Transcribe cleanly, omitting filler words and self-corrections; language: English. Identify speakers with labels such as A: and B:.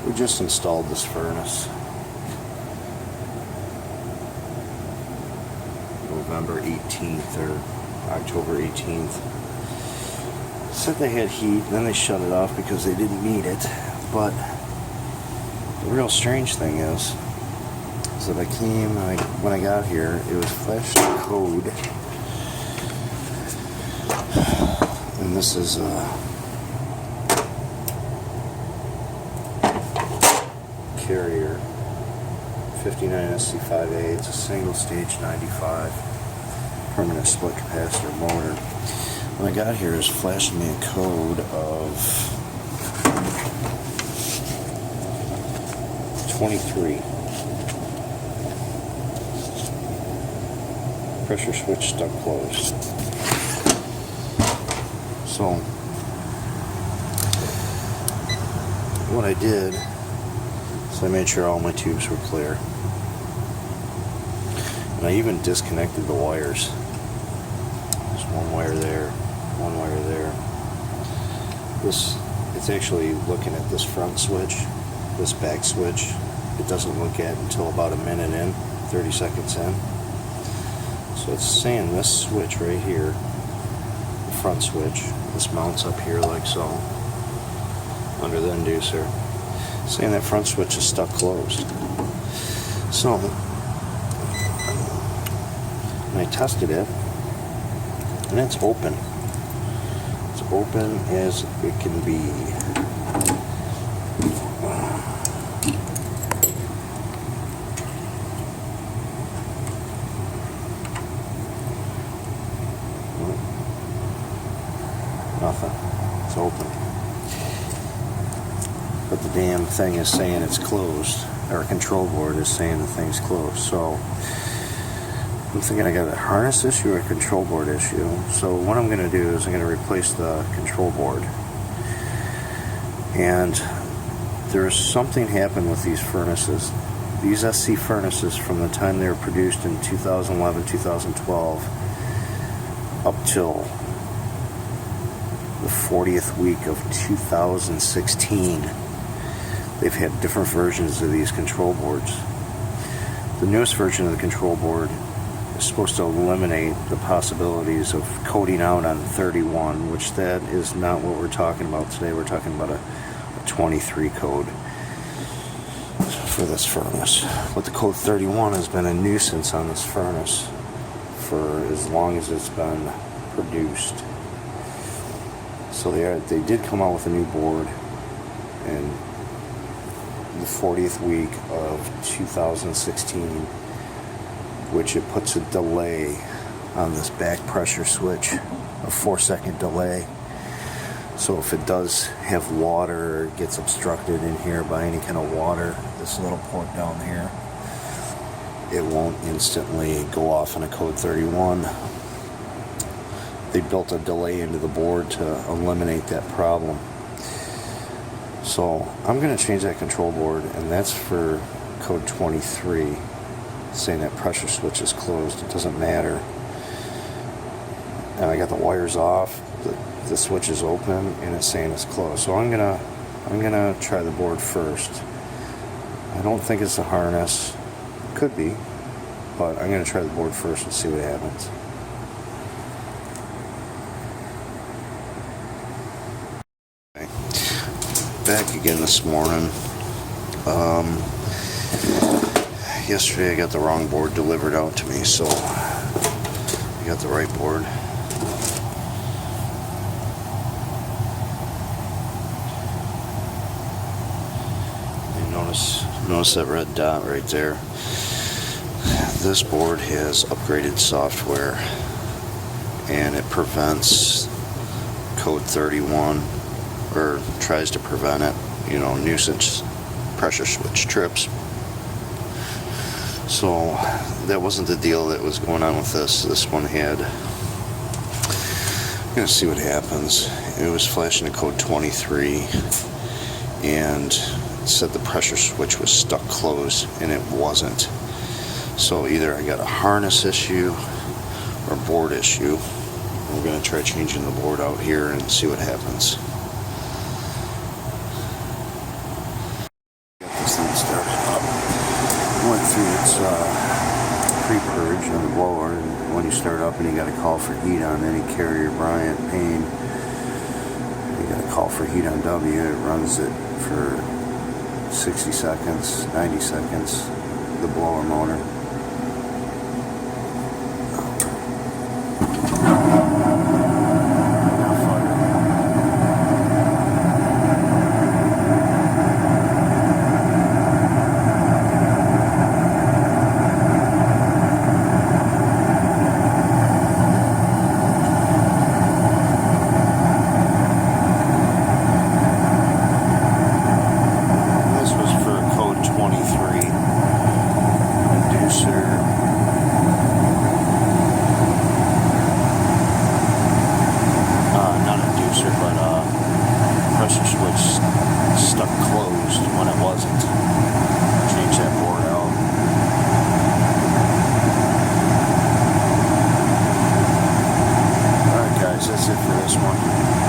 A: We just installed this furnace November 18th or October 18th. Said they had heat, then they shut it off because they didn't need it. But the real strange thing is that when I got here, it was flashed a code, and this is Carrier 59 SC5A. It's a single stage 95 permanent split capacitor motor. When I got here, it was flashing me a code of 23. Pressure switch stuck closed. So what I did is I made sure all my tubes were clear, and I even disconnected the wires. There's one wire there, one wire there. It's actually looking at this front switch, this back switch. It doesn't look at until about a minute in, 30 seconds in. So it's saying this switch right here, the front switch, this mounts up here like so, under the inducer, saying that front switch is stuck closed. So, and I tested it, and it's open. It's open as it can be. Nothing. It's open. But the damn thing is saying it's closed. Our control board is saying the thing's closed. So I'm thinking I got a harness issue or a control board issue. So what I'm going to do is I'm going to replace the control board. And there's something happened with these furnaces. These SC furnaces, from the time they were produced in 2011, 2012, up till the 40th week of 2016, they've had different versions of these control boards. The newest version of the control board is supposed to eliminate the possibilities of coding out on 31, which that is not what we're talking about today. We're talking about a 23 code for this furnace. But the code 31 has been a nuisance on this furnace for as long as it's been produced. So they did come out with a new board in the 40th week of 2016, which it puts a delay on this back pressure switch, a 4-second delay. So if it does have water or gets obstructed in here by any kind of water, this little port down here, it won't instantly go off on a code 31. They built a delay into the board to eliminate that problem. So I'm going to change that control board, and that's for code 23, saying that pressure switch is closed. It doesn't matter. And I got the wires off, the switch is open, and it's saying it's closed. So I'm gonna try the board first. I don't think it's a harness. Could be, but I'm going to try the board first and see what happens. Back again this morning. Yesterday I got the wrong board delivered out to me, so I got the right board. And notice that red dot right there. This board has upgraded software, and it prevents code 31, or tries to prevent it, nuisance pressure switch trips. So that wasn't the deal that was going on with this. This one had, I'm going to see what happens. It was flashing a code 23, and it said the pressure switch was stuck closed, and it wasn't. So either I got a harness issue or board issue. We're going to try changing the board out here and see what happens. through its pre-purge on the blower, and when you start up and you got to call for heat on any carrier Bryant pane, you got to call for heat on W. It runs it for 60 seconds, 90 seconds, the blower motor. Pressure switch stuck closed when it wasn't. Change that board out. Alright guys, that's it for this one.